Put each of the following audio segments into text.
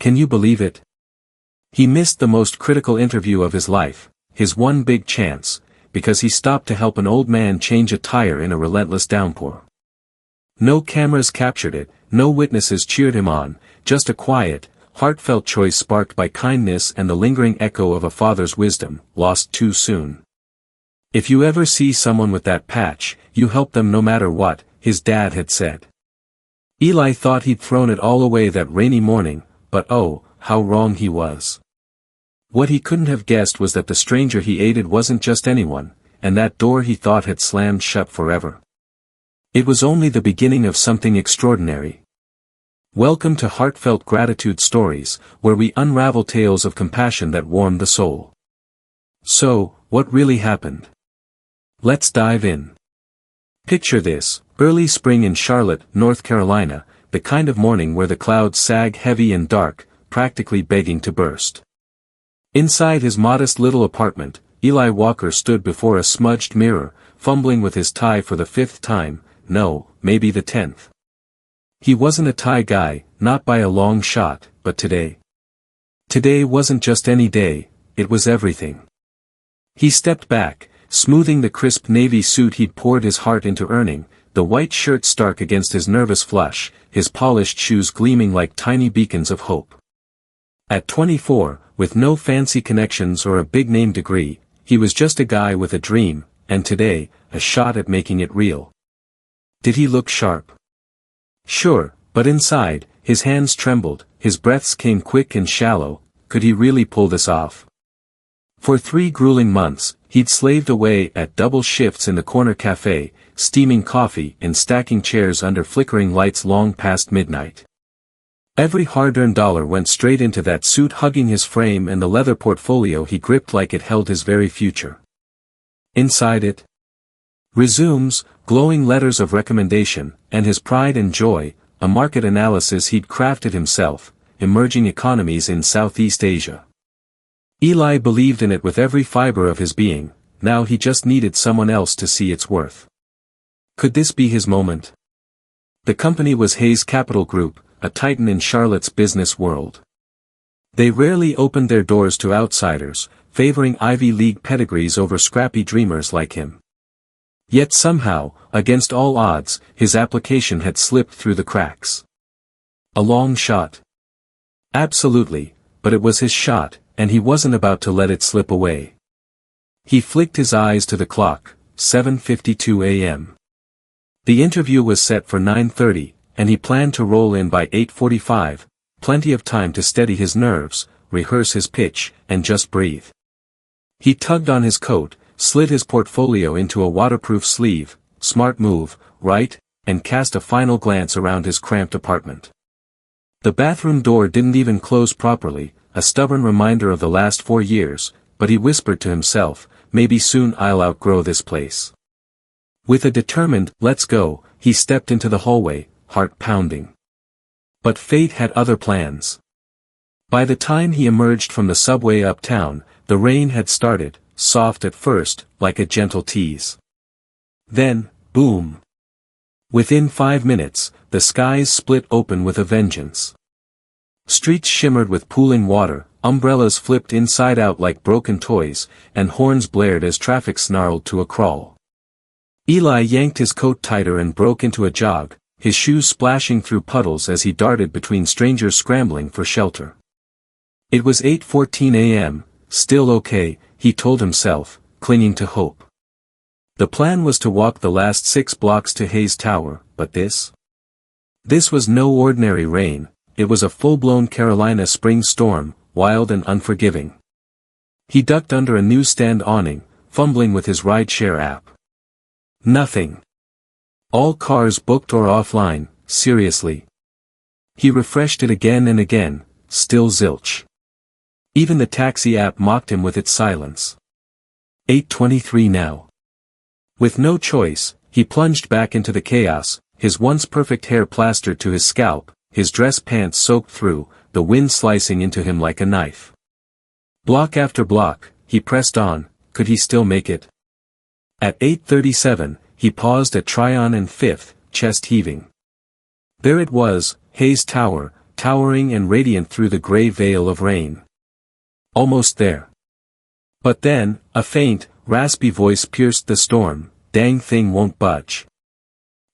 Can you believe it? He missed the most critical interview of his life, his one big chance, because he stopped to help an old man change a tire in a relentless downpour. No cameras captured it, no witnesses cheered him on, just a quiet, heartfelt choice sparked by kindness and the lingering echo of a father's wisdom, lost too soon. If you ever see someone with that patch, you help them no matter what, his dad had said. Eli thought he'd thrown it all away that rainy morning, but oh, how wrong he was. What he couldn't have guessed was that the stranger he aided wasn't just anyone, and that door he thought had slammed shut forever. It was only the beginning of something extraordinary. Welcome to Heartfelt Gratitude Stories, where we unravel tales of compassion that warm the soul. So, what really happened? Let's dive in. Picture this, early spring in Charlotte, North Carolina, the kind of morning where the clouds sag heavy and dark, practically begging to burst. Inside his modest little apartment, Eli Walker stood before a smudged mirror, fumbling with his tie for the 5th time, no, maybe the 10th. He wasn't a tie guy, not by a long shot, but today. Today wasn't just any day, it was everything. He stepped back, smoothing the crisp navy suit he'd poured his heart into earning, the white shirt stark against his nervous flush, his polished shoes gleaming like tiny beacons of hope. At 24, with no fancy connections or a big-name degree, he was just a guy with a dream, and today, a shot at making it real. Did he look sharp? Sure, but inside, his hands trembled, his breaths came quick and shallow. Could he really pull this off? For 3 grueling months, he'd slaved away at double shifts in the corner cafe, steaming coffee and stacking chairs under flickering lights long past midnight. Every hard-earned dollar went straight into that suit hugging his frame and the leather portfolio he gripped like it held his very future. Inside it, resumes, glowing letters of recommendation, and his pride and joy, a market analysis he'd crafted himself, emerging economies in Southeast Asia. Eli believed in it with every fiber of his being, now he just needed someone else to see its worth. Could this be his moment? The company was Hayes Capital Group, a titan in Charlotte's business world. They rarely opened their doors to outsiders, favoring Ivy League pedigrees over scrappy dreamers like him. Yet somehow, against all odds, his application had slipped through the cracks. A long shot. Absolutely, but it was his shot, and he wasn't about to let it slip away. He flicked his eyes to the clock, 7:52 a.m. The interview was set for 9:30, and he planned to roll in by 8:45, plenty of time to steady his nerves, rehearse his pitch, and just breathe. He tugged on his coat, slid his portfolio into a waterproof sleeve, smart move, right, and cast a final glance around his cramped apartment. The bathroom door didn't even close properly, a stubborn reminder of the last 4 years, but he whispered to himself, maybe soon I'll outgrow this place. With a determined, let's go, he stepped into the hallway, heart pounding. But fate had other plans. By the time he emerged from the subway uptown, the rain had started, soft at first, like a gentle tease. Then, boom. Within 5 minutes, the skies split open with a vengeance. Streets shimmered with pooling water, umbrellas flipped inside out like broken toys, and horns blared as traffic snarled to a crawl. Eli yanked his coat tighter and broke into a jog, his shoes splashing through puddles as he darted between strangers scrambling for shelter. It was 8:14 a.m., still okay, he told himself, clinging to hope. The plan was to walk the last 6 blocks to Hayes Tower, but this? This was no ordinary rain, it was a full-blown Carolina spring storm, wild and unforgiving. He ducked under a newsstand awning, fumbling with his rideshare app. Nothing. All cars booked or offline, seriously. He refreshed it again and again, still zilch. Even the taxi app mocked him with its silence. 8:23 now. With no choice, he plunged back into the chaos, his once perfect hair plastered to his scalp, his dress pants soaked through, the wind slicing into him like a knife. Block after block, he pressed on, could he still make it? At 8:37, he paused at Tryon and 5th, chest heaving. There it was, Hayes Tower, towering and radiant through the gray veil of rain. Almost there. But then, a faint, raspy voice pierced the storm, "Dang thing won't budge."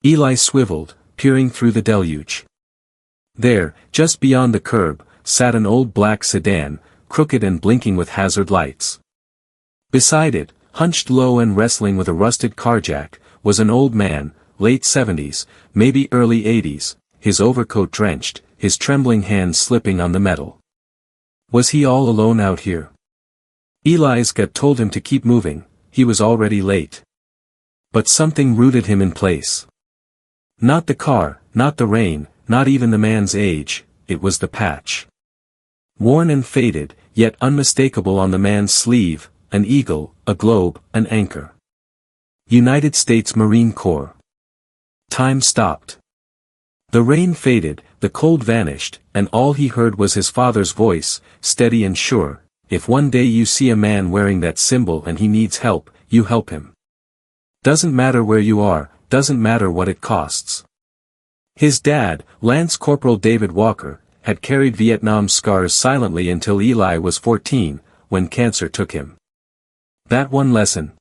Eli swiveled, peering through the deluge. There, just beyond the curb, sat an old black sedan, crooked and blinking with hazard lights. Beside it, hunched low and wrestling with a rusted carjack, was an old man, late 70s, maybe early 80s, his overcoat drenched, his trembling hands slipping on the metal. Was he all alone out here? Eli's gut told him to keep moving, he was already late. But something rooted him in place. Not the car, not the rain, not even the man's age, it was the patch. Worn and faded, yet unmistakable on the man's sleeve, an eagle, a globe, an anchor. United States Marine Corps. Time stopped. The rain faded, the cold vanished, and all he heard was his father's voice, steady and sure, "If one day you see a man wearing that symbol and he needs help, you help him. Doesn't matter where you are, doesn't matter what it costs." His dad, Lance Corporal David Walker, had carried Vietnam scars silently until Eli was 14, when cancer took him. That one lesson.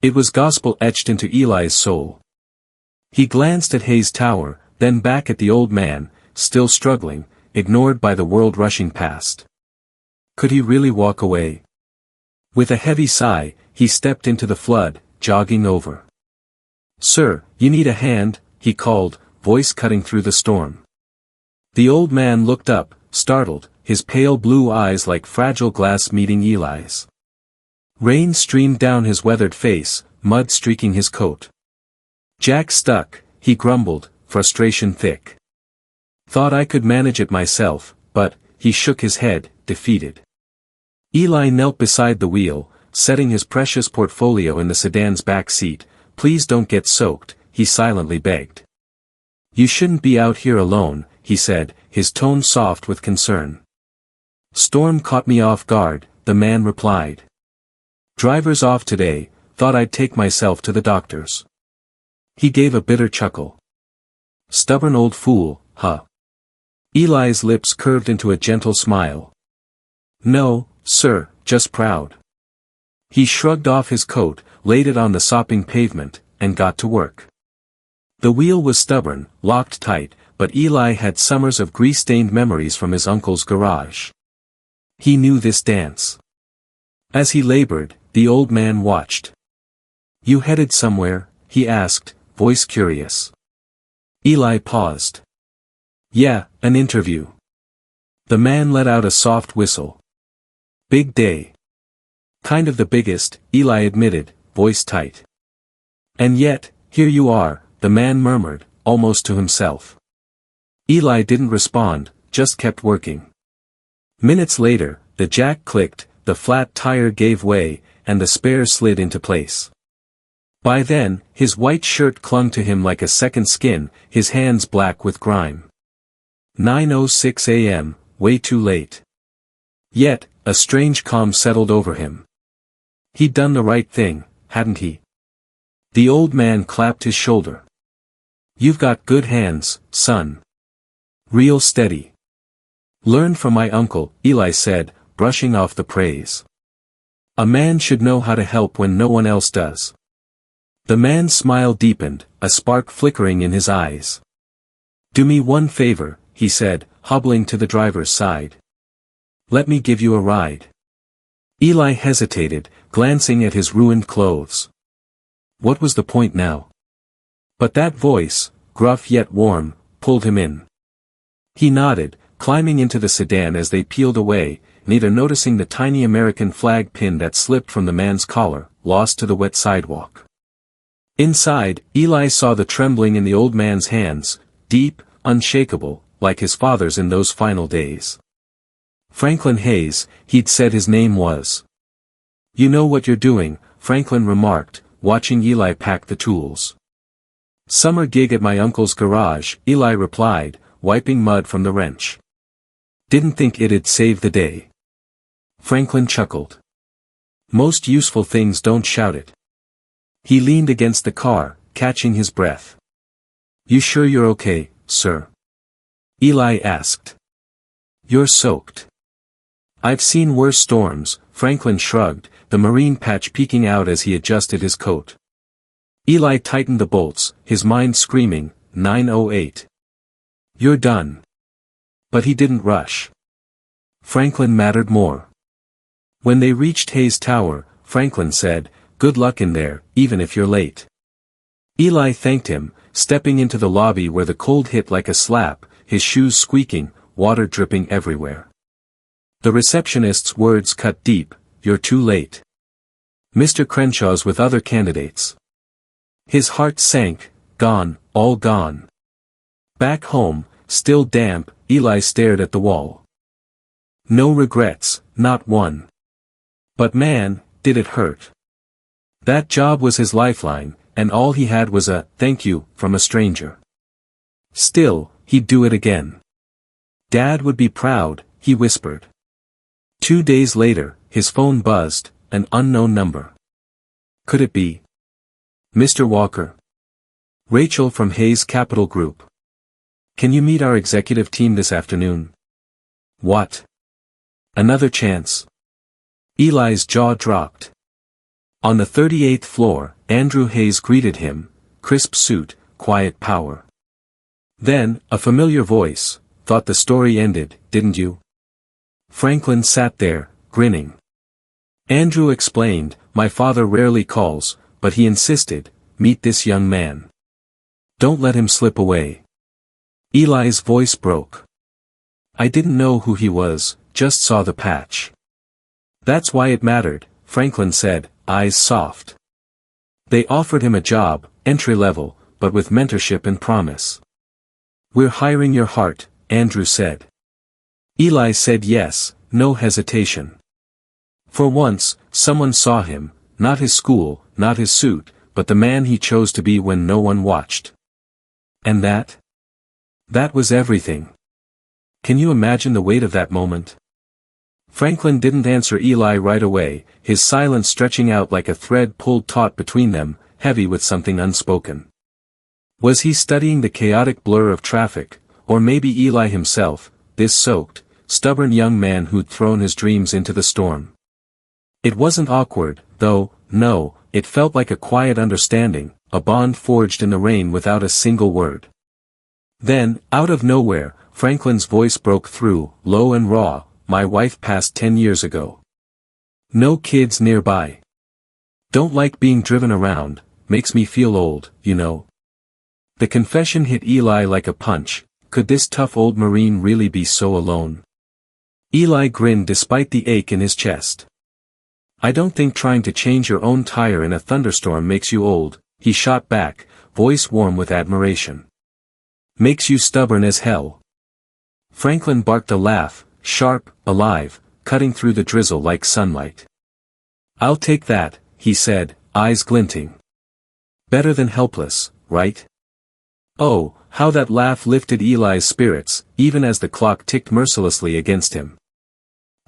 It was gospel etched into Eli's soul. He glanced at Hayes Tower, then back at the old man, still struggling, ignored by the world rushing past. Could he really walk away? With a heavy sigh, he stepped into the flood, jogging over. "Sir, you need a hand," he called, voice cutting through the storm. The old man looked up, startled, his pale blue eyes like fragile glass meeting Eli's. Rain streamed down his weathered face, mud streaking his coat. "Jack stuck," he grumbled, frustration thick. "Thought I could manage it myself, but," he shook his head, defeated. Eli knelt beside the wheel, setting his precious portfolio in the sedan's back seat. "Please don't get soaked," he silently begged. "You shouldn't be out here alone," he said, his tone soft with concern. "Storm caught me off guard," the man replied. "Driver's off today, thought I'd take myself to the doctor's." He gave a bitter chuckle. "Stubborn old fool, huh?" Eli's lips curved into a gentle smile. "No, sir, just proud." He shrugged off his coat, laid it on the sopping pavement, and got to work. The wheel was stubborn, locked tight, but Eli had summers of grease-stained memories from his uncle's garage. He knew this dance. As he labored, the old man watched. "You headed somewhere?" he asked, voice curious. Eli paused. "Yeah, an interview." The man let out a soft whistle. "Big day." "Kind of the biggest," Eli admitted, voice tight. "And yet, here you are," the man murmured, almost to himself. Eli didn't respond, just kept working. Minutes later, the jack clicked, the flat tire gave way, and the spare slid into place. By then, his white shirt clung to him like a second skin, his hands black with grime. 9:06 a.m., way too late. Yet, a strange calm settled over him. He'd done the right thing, hadn't he? The old man clapped his shoulder. "You've got good hands, son. Real steady. Learn from my uncle," Eli said, brushing off the praise. "A man should know how to help when no one else does." The man's smile deepened, a spark flickering in his eyes. "Do me one favor," he said, hobbling to the driver's side. "Let me give you a ride." Eli hesitated, glancing at his ruined clothes. What was the point now? But that voice, gruff yet warm, pulled him in. He nodded, climbing into the sedan as they peeled away, neither noticing the tiny American flag pin that slipped from the man's collar, lost to the wet sidewalk. Inside, Eli saw the trembling in the old man's hands, deep, unshakable, like his father's in those final days. Franklin Hayes, he'd said his name was. "You know what you're doing," Franklin remarked, watching Eli pack the tools. "Summer gig at my uncle's garage," Eli replied, wiping mud from the wrench. "Didn't think it'd save the day." Franklin chuckled. "Most useful things don't shout it." He leaned against the car, catching his breath. "You sure you're okay, sir?" Eli asked. You're soaked. I've seen worse storms, Franklin shrugged, the marine patch peeking out as he adjusted his coat. Eli tightened the bolts, his mind screaming, 908. You're done. But he didn't rush. Franklin mattered more. When they reached Hayes Tower, Franklin said, good luck in there, even if you're late. Eli thanked him, stepping into the lobby where the cold hit like a slap, his shoes squeaking, water dripping everywhere. The receptionist's words cut deep, you're too late. Mr. Crenshaw's with other candidates. His heart sank, gone, all gone. Back home, still damp, Eli stared at the wall. No regrets, not one. But man, did it hurt. That job was his lifeline, and all he had was a thank you from a stranger. Still, he'd do it again. Dad would be proud, he whispered. 2 days later, his phone buzzed, an unknown number. Could it be Mr. Walker? Rachel from Hayes Capital Group. Can you meet our executive team this afternoon? What? Another chance? Eli's jaw dropped. On the 38th floor, Andrew Hayes greeted him, crisp suit, quiet power. Then, a familiar voice, thought the story ended, didn't you? Franklin sat there, grinning. Andrew explained, my father rarely calls, but he insisted, meet this young man. Don't let him slip away. Eli's voice broke. I didn't know who he was, just saw the patch. That's why it mattered, Franklin said, eyes soft. They offered him a job, entry level, but with mentorship and promise. We're hiring your heart, Andrew said. Eli said yes, no hesitation. For once, someone saw him, not his school, not his suit, but the man he chose to be when no one watched. And that? That was everything. Can you imagine the weight of that moment? Franklin didn't answer Eli right away, his silence stretching out like a thread pulled taut between them, heavy with something unspoken. Was he studying the chaotic blur of traffic, or maybe Eli himself, this soaked, stubborn young man who'd thrown his dreams into the storm? It wasn't awkward, though, no, it felt like a quiet understanding, a bond forged in the rain without a single word. Then, out of nowhere, Franklin's voice broke through, low and raw, my wife passed 10 years ago. No kids nearby. Don't like being driven around, makes me feel old, you know. The confession hit Eli like a punch, could this tough old Marine really be so alone? Eli grinned despite the ache in his chest. I don't think trying to change your own tire in a thunderstorm makes you old, he shot back, voice warm with admiration. Makes you stubborn as hell. Franklin barked a laugh, sharp, alive, cutting through the drizzle like sunlight. I'll take that, he said, eyes glinting. Better than helpless, right? Oh, how that laugh lifted Eli's spirits, even as the clock ticked mercilessly against him.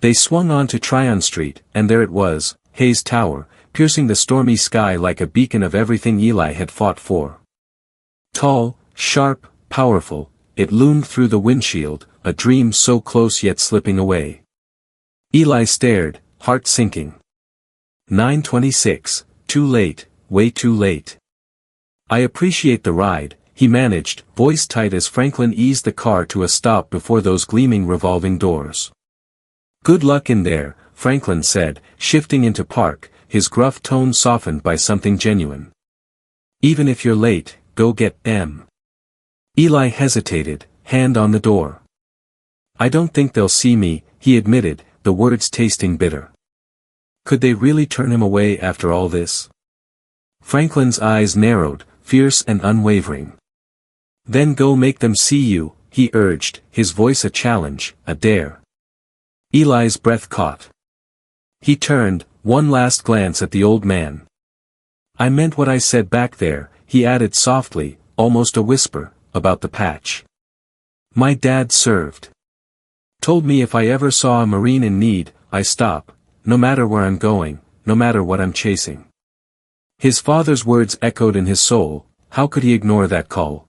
They swung on to Tryon Street, and there it was, Hayes Tower, piercing the stormy sky like a beacon of everything Eli had fought for. Tall, sharp, powerful, it loomed through the windshield, a dream so close yet slipping away. Eli stared, heart sinking. 9:26, too late, way too late. I appreciate the ride, he managed, voice tight as Franklin eased the car to a stop before those gleaming revolving doors. Good luck in there, Franklin said, shifting into park, his gruff tone softened by something genuine. Even if you're late, go get them. Eli hesitated, hand on the door. I don't think they'll see me, he admitted, the words tasting bitter. Could they really turn him away after all this? Franklin's eyes narrowed, fierce and unwavering. Then go make them see you, he urged, his voice a challenge, a dare. Eli's breath caught. He turned, one last glance at the old man. I meant what I said back there, he added softly, almost a whisper, about the patch. My dad served. Told me if I ever saw a Marine in need, I stop, no matter where I'm going, no matter what I'm chasing. His father's words echoed in his soul, how could he ignore that call?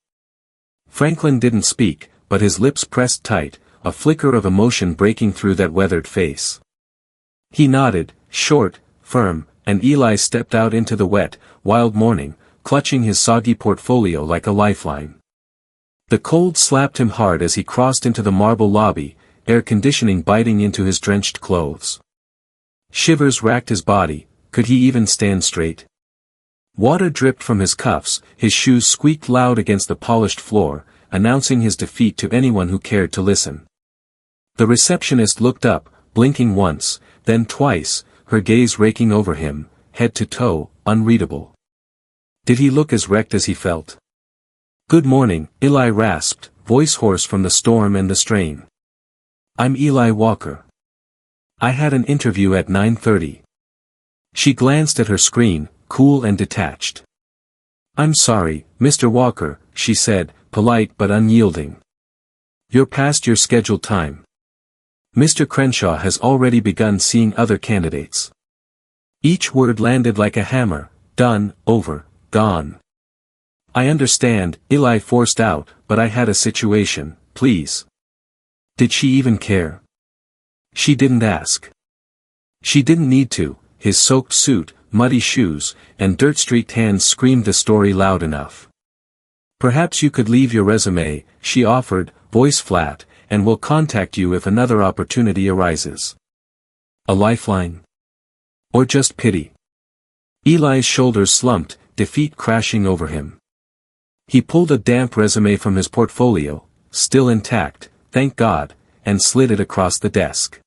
Franklin didn't speak, but his lips pressed tight, a flicker of emotion breaking through that weathered face. He nodded, short, firm, and Eli stepped out into the wet, wild morning, clutching his soggy portfolio like a lifeline. The cold slapped him hard as he crossed into the marble lobby, air conditioning biting into his drenched clothes. Shivers racked his body. Could he even stand straight? Water dripped from his cuffs, his shoes squeaked loud against the polished floor, announcing his defeat to anyone who cared to listen. The receptionist looked up, blinking once, then twice, her gaze raking over him, head to toe, unreadable. Did he look as wrecked as he felt? "Good morning," Eli rasped, voice hoarse from the storm and the strain. "I'm Eli Walker. I had an interview at 9:30. She glanced at her screen, cool and detached. "I'm sorry, Mr. Walker," she said, polite but unyielding. "You're past your scheduled time. Mr. Crenshaw has already begun seeing other candidates." Each word landed like a hammer. Done, over, gone. "I understand," Eli forced out, "but I had a situation, please." Did she even care? She didn't ask. She didn't need to. His soaked suit, muddy shoes, and dirt-streaked hands screamed the story loud enough. "Perhaps you could leave your resume," she offered, voice flat, "and we'll contact you if another opportunity arises." A lifeline? Or just pity? Eli's shoulders slumped, defeat crashing over him. He pulled a damp resume from his portfolio, still intact, thank God, and slid it across the desk.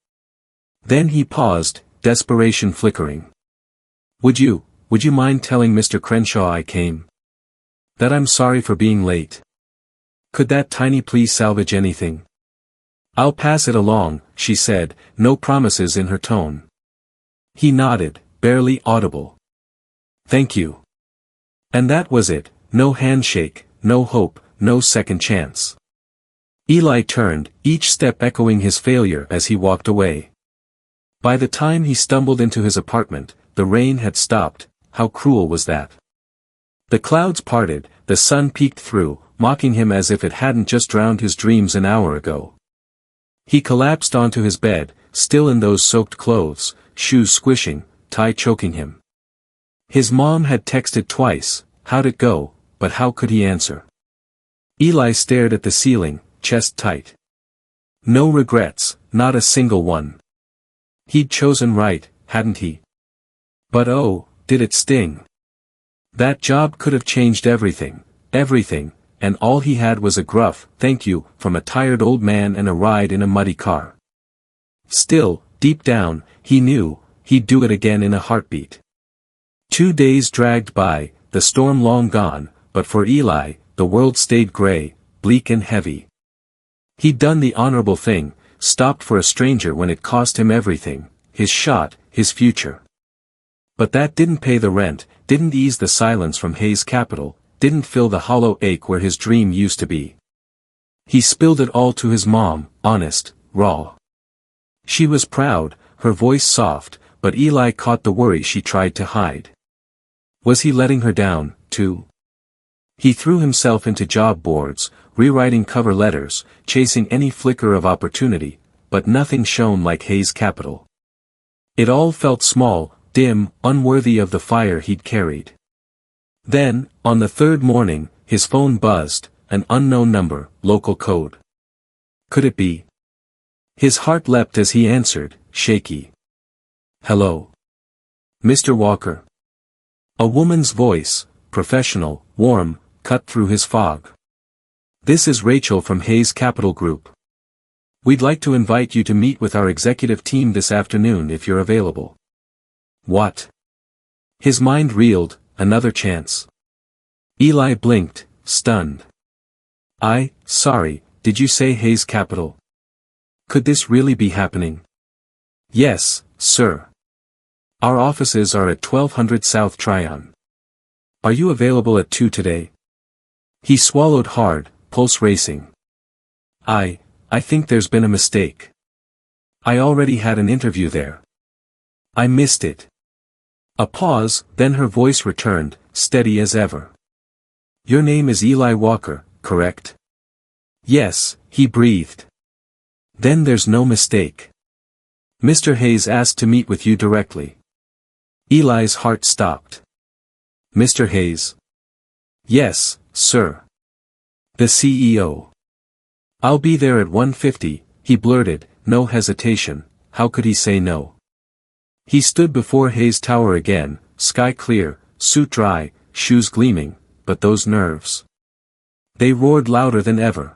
Then he paused, desperation flickering. Would you mind telling Mr. Crenshaw I came? That I'm sorry for being late? Could that tiny plea salvage anything?" "I'll pass it along," she said, no promises in her tone. He nodded, barely audible. "Thank you." And that was it, no handshake, no hope, no second chance. Eli turned, each step echoing his failure as he walked away. By the time he stumbled into his apartment, the rain had stopped. How cruel was that? The clouds parted, the sun peeked through, mocking him as if it hadn't just drowned his dreams an hour ago. He collapsed onto his bed, still in those soaked clothes, shoes squishing, tie choking him. His mom had texted twice, "How'd it go?" but how could he answer? Eli stared at the ceiling, chest tight. No regrets, not a single one. He'd chosen right, hadn't he? But oh, did it sting. That job could have changed everything, and all he had was a gruff, "thank you," from a tired old man and a ride in a muddy car. Still, deep down, he knew, he'd do it again in a heartbeat. 2 days dragged by, the storm long gone, but for Eli, the world stayed gray, bleak and heavy. He'd done the honorable thing, stopped for a stranger when it cost him everything, his shot, his future. But that didn't pay the rent, didn't ease the silence from Hayes Capital, didn't fill the hollow ache where his dream used to be. He spilled it all to his mom, honest, raw. She was proud, her voice soft, but Eli caught the worry she tried to hide. Was he letting her down, too? He threw himself into job boards, rewriting cover letters, chasing any flicker of opportunity, but nothing shone like Hayes Capital. It all felt small, dim, unworthy of the fire he'd carried. Then, on the third morning, his phone buzzed, an unknown number, local code. Could it be? His heart leapt as he answered, shaky. "Hello? Mr. Walker?" A woman's voice, professional, warm, cut through his fog. "This is Rachel from Hayes Capital Group. We'd like to invite you to meet with our executive team this afternoon if you're available." What? His mind reeled, another chance. Eli blinked, stunned. Sorry, did you say Hayes Capital? Could this really be happening? Yes, sir. Our offices are at 1200 South Tryon. Are you available at 2 today? He swallowed hard, pulse racing. I think there's been a mistake. I already had an interview there. I missed it. A pause, then her voice returned, steady as ever. Your name is Eli Walker, correct? Yes, he breathed. Then there's no mistake. Mr. Hayes asked to meet with you directly. Eli's heart stopped. Mr. Hayes? Yes, sir. The CEO. I'll be there at 1:50, he blurted, no hesitation. How could he say no? He stood before Hayes Tower again, sky clear, suit dry, shoes gleaming, but those nerves. They roared louder than ever.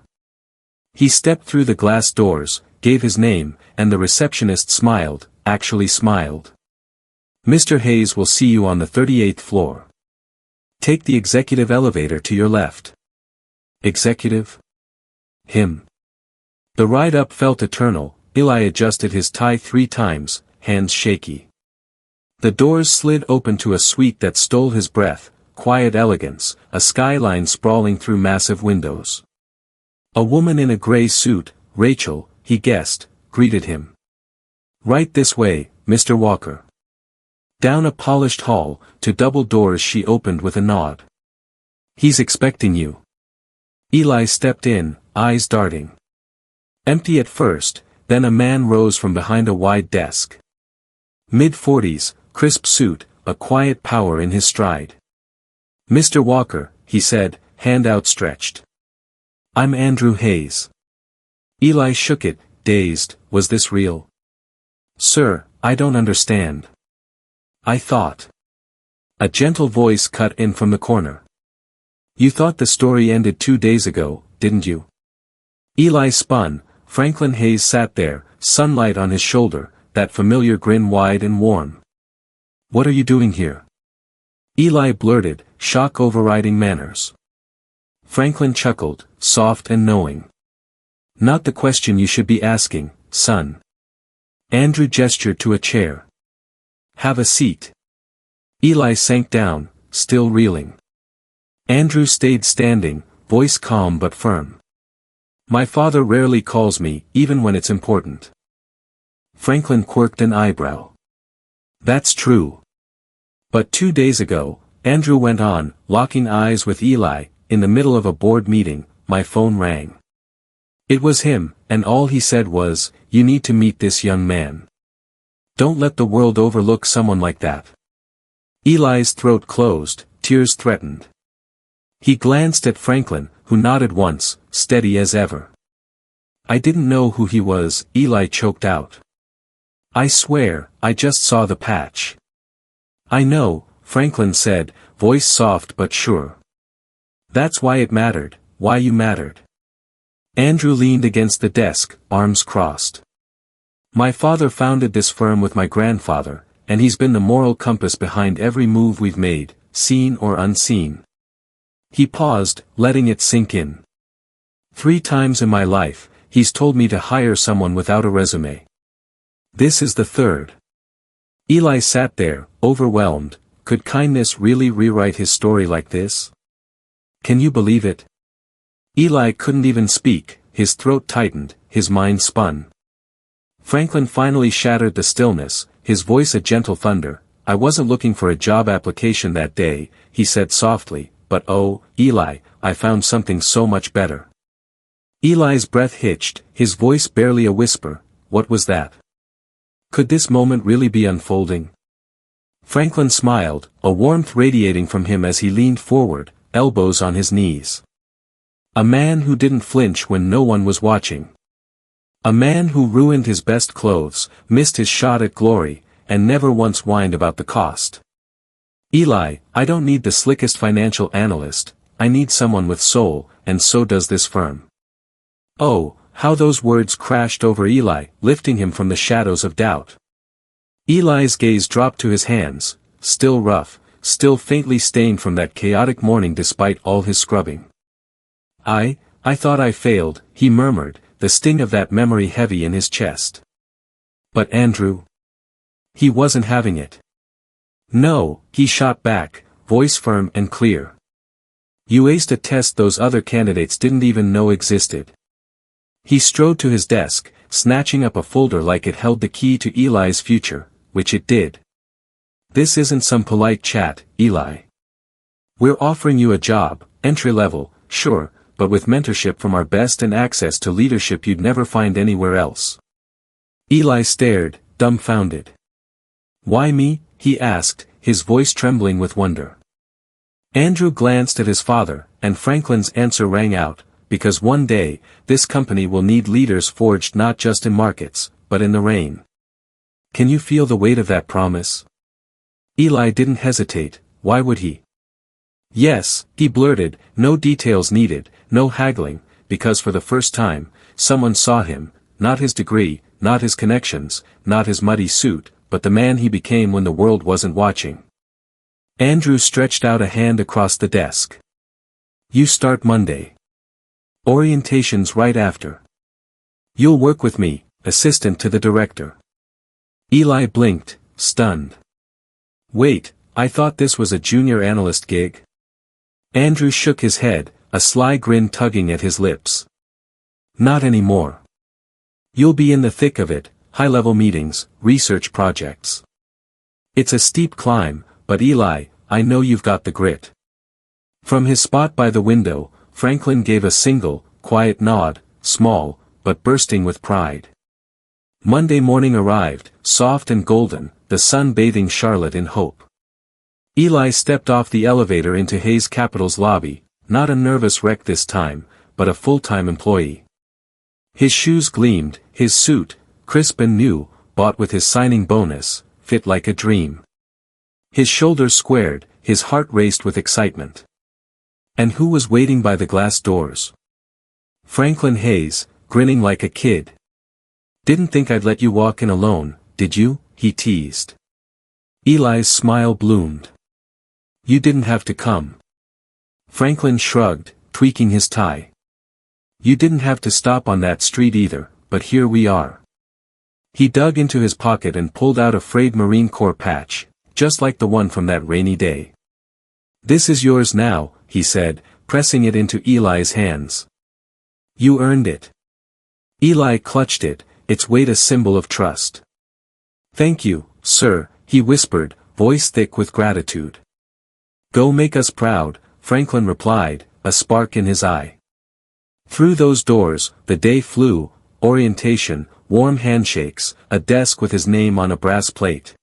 He stepped through the glass doors, gave his name, and the receptionist smiled, actually smiled. Mr. Hayes will see you on the 38th floor. Take the executive elevator to your left. Executive? Him. The ride up felt eternal. Eli adjusted his tie 3 times, hands shaky. The doors slid open to a suite that stole his breath, quiet elegance, a skyline sprawling through massive windows. A woman in a gray suit, Rachel, he guessed, greeted him. Right this way, Mr. Walker. Down a polished hall, to double doors she opened with a nod. He's expecting you. Eli stepped in, eyes darting. Empty at first, then a man rose from behind a wide desk. Mid-40s, crisp suit, a quiet power in his stride. Mr. Walker, he said, hand outstretched. I'm Andrew Hayes. Eli shook it, dazed, was this real? Sir, I don't understand. I thought. A gentle voice cut in from the corner. You thought the story ended 2 days ago, didn't you? Eli spun. Franklin Hayes sat there, sunlight on his shoulder, that familiar grin wide and warm. What are you doing here? Eli blurted, shock overriding manners. Franklin chuckled, soft and knowing. Not the question you should be asking, son. Andrew gestured to a chair. Have a seat. Eli sank down, still reeling. Andrew stayed standing, voice calm but firm. My father rarely calls me, even when it's important. Franklin quirked an eyebrow. That's true. But 2 days ago, Andrew went on, locking eyes with Eli, in the middle of a board meeting, my phone rang. It was him, and all he said was, you need to meet this young man. Don't let the world overlook someone like that. Eli's throat closed, tears threatened. He glanced at Franklin, who nodded once, steady as ever. I didn't know who he was, Eli choked out. I swear, I just saw the patch. I know, Franklin said, voice soft but sure. That's why it mattered, why you mattered. Andrew leaned against the desk, arms crossed. My father founded this firm with my grandfather, and he's been the moral compass behind every move we've made, seen or unseen. He paused, letting it sink in. 3 times in my life, he's told me to hire someone without a resume. This is the 3rd. Eli sat there, overwhelmed. Could kindness really rewrite his story like this? Can you believe it? Eli couldn't even speak, his throat tightened, his mind spun. Franklin finally shattered the stillness, his voice a gentle thunder. I wasn't looking for a job application that day, he said softly. But oh, Eli, I found something so much better. Eli's breath hitched, his voice barely a whisper. What was that? Could this moment really be unfolding? Franklin smiled, a warmth radiating from him as he leaned forward, elbows on his knees. A man who didn't flinch when no one was watching. A man who ruined his best clothes, missed his shot at glory, and never once whined about the cost. Eli, I don't need the slickest financial analyst, I need someone with soul, and so does this firm. Oh, how those words crashed over Eli, lifting him from the shadows of doubt. Eli's gaze dropped to his hands, still rough, still faintly stained from that chaotic morning despite all his scrubbing. I thought I failed, he murmured, the sting of that memory heavy in his chest. But Andrew? He wasn't having it. No, he shot back, voice firm and clear. You aced a test those other candidates didn't even know existed. He strode to his desk, snatching up a folder like it held the key to Eli's future, which it did. This isn't some polite chat, Eli. We're offering you a job, entry level, sure, but with mentorship from our best and access to leadership you'd never find anywhere else." Eli stared, dumbfounded. "Why me?" he asked, his voice trembling with wonder. Andrew glanced at his father, and Franklin's answer rang out, "Because one day, this company will need leaders forged not just in markets, but in the rain." Can you feel the weight of that promise? Eli didn't hesitate. Why would he? "Yes," he blurted, no details needed, no haggling, because for the first time, someone saw him, not his degree, not his connections, not his muddy suit, but the man he became when the world wasn't watching. Andrew stretched out a hand across the desk. "You start Monday. Orientation's right after. You'll work with me, assistant to the director." Eli blinked, stunned. "Wait, I thought this was a junior analyst gig?" Andrew shook his head, a sly grin tugging at his lips. "Not anymore. You'll be in the thick of it, high-level meetings, research projects. It's a steep climb, but Eli, I know you've got the grit." From his spot by the window, Franklin gave a single, quiet nod, small, but bursting with pride. Monday morning arrived, soft and golden, the sun bathing Charlotte in hope. Eli stepped off the elevator into Hayes Capital's lobby, not a nervous wreck this time, but a full-time employee. His shoes gleamed, his suit, crisp and new, bought with his signing bonus, fit like a dream. His shoulders squared, his heart raced with excitement. And who was waiting by the glass doors? Franklin Hayes, grinning like a kid. "Didn't think I'd let you walk in alone, did you?" he teased. Eli's smile bloomed. "You didn't have to come." Franklin shrugged, tweaking his tie. "You didn't have to stop on that street either, but here we are." He dug into his pocket and pulled out a frayed Marine Corps patch, just like the one from that rainy day. "This is yours now," he said, pressing it into Eli's hands. "You earned it." Eli clutched it, its weight a symbol of trust. "Thank you, sir," he whispered, voice thick with gratitude. "Go make us proud," Franklin replied, a spark in his eye. Through those doors, the day flew, orientation, warm handshakes, a desk with his name on a brass plate.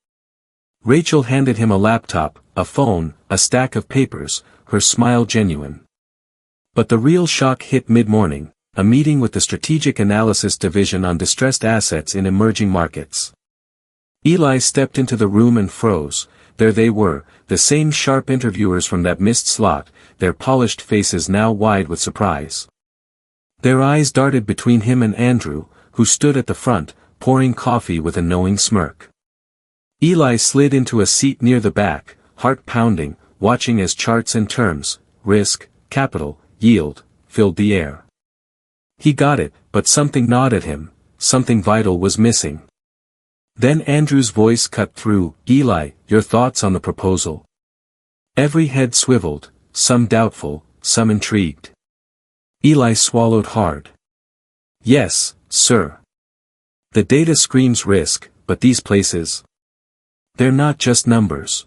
Rachel handed him a laptop, a phone, a stack of papers, her smile genuine. But the real shock hit mid-morning, a meeting with the Strategic Analysis Division on distressed assets in emerging markets. Eli stepped into the room and froze. There they were, the same sharp interviewers from that missed slot, their polished faces now wide with surprise. Their eyes darted between him and Andrew, who stood at the front, pouring coffee with a knowing smirk. Eli slid into a seat near the back, heart pounding, watching as charts and terms, risk, capital, yield, filled the air. He got it, but something gnawed at him, something vital was missing. Then Andrew's voice cut through. "Eli, your thoughts on the proposal?" Every head swiveled, some doubtful, some intrigued. Eli swallowed hard. "Yes, sir. The data screams risk, but these places, they're not just numbers.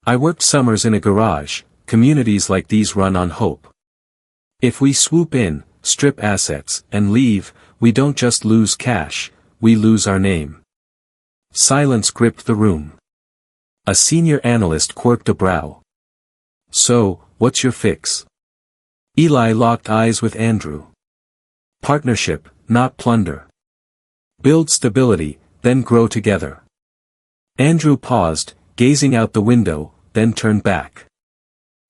I worked summers in a garage. Communities like these run on hope. If we swoop in, strip assets, and leave, we don't just lose cash, we lose our name." Silence gripped the room. A senior analyst quirked a brow. "So, what's your fix?" Eli locked eyes with Andrew. "Partnership, not plunder. Build stability, then grow together." Andrew paused, gazing out the window, then turned back.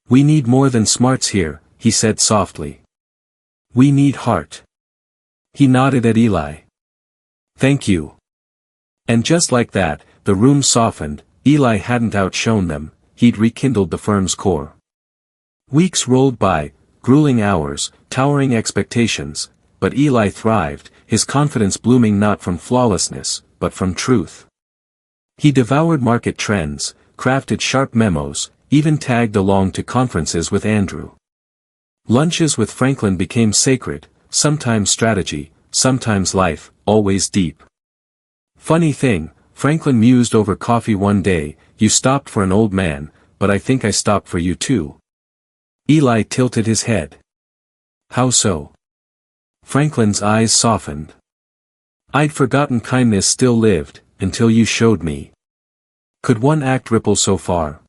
"We need more than smarts here," he said softly. "We need heart." He nodded at Eli. "Thank you." And just like that, the room softened. Eli hadn't outshone them, he'd rekindled the firm's core. Weeks rolled by, grueling hours, towering expectations, but Eli thrived, his confidence blooming not from flawlessness, but from truth. He devoured market trends, crafted sharp memos, even tagged along to conferences with Andrew. Lunches with Franklin became sacred, sometimes strategy, sometimes life, always deep. "Funny thing," Franklin mused over coffee one day, "you stopped for an old man, but I think I stopped for you too." Eli tilted his head. How so? Franklin's eyes softened. I'd forgotten kindness still lived, until you showed me. Could one act ripple so far?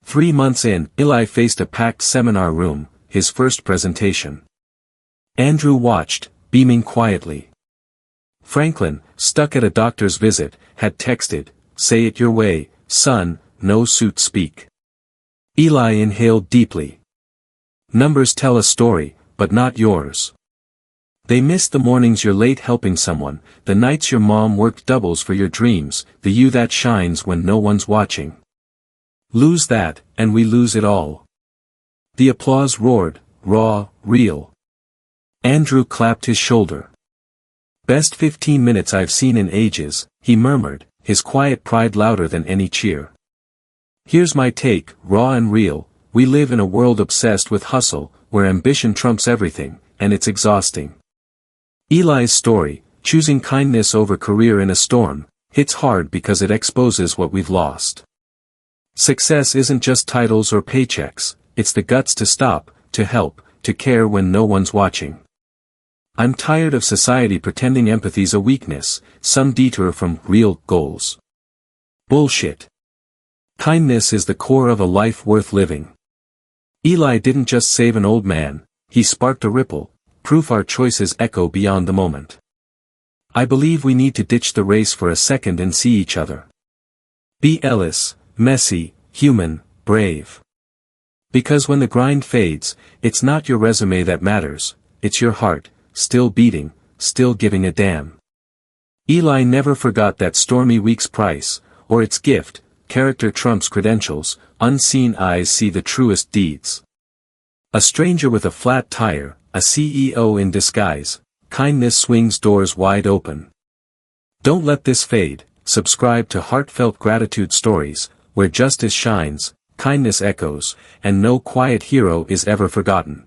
3 months in, Eli faced a packed seminar room, his first presentation. Andrew watched, beaming quietly. Franklin, stuck at a doctor's visit, had texted, "Say it your way, son, no suit speak." Eli inhaled deeply. Numbers tell a story, but not yours. They miss the mornings you're late helping someone, the nights your mom worked doubles for your dreams, the you that shines when no one's watching. Lose that, and we lose it all. The applause roared, raw, real. Andrew clapped his shoulder. Best 15 minutes I've seen in ages, he murmured, his quiet pride louder than any cheer. Here's my take, raw and real, we live in a world obsessed with hustle, where ambition trumps everything, and it's exhausting. Eli's story, choosing kindness over career in a storm, hits hard because it exposes what we've lost. Success isn't just titles or paychecks, it's the guts to stop, to help, to care when no one's watching. I'm tired of society pretending empathy's a weakness, some detour from real goals. Bullshit. Kindness is the core of a life worth living. Eli didn't just save an old man, he sparked a ripple, proof our choices echo beyond the moment. I believe we need to ditch the race for a second and see each other. Be Ellis, messy, human, brave. Because when the grind fades, it's not your resume that matters, it's your heart, still beating, still giving a damn. Eli never forgot that stormy week's price, or its gift, character trumps credentials, unseen eyes see the truest deeds. A stranger with a flat tire, a CEO in disguise, kindness swings doors wide open. Don't let this fade, subscribe to Heartfelt Gratitude Stories, where justice shines, kindness echoes, and no quiet hero is ever forgotten.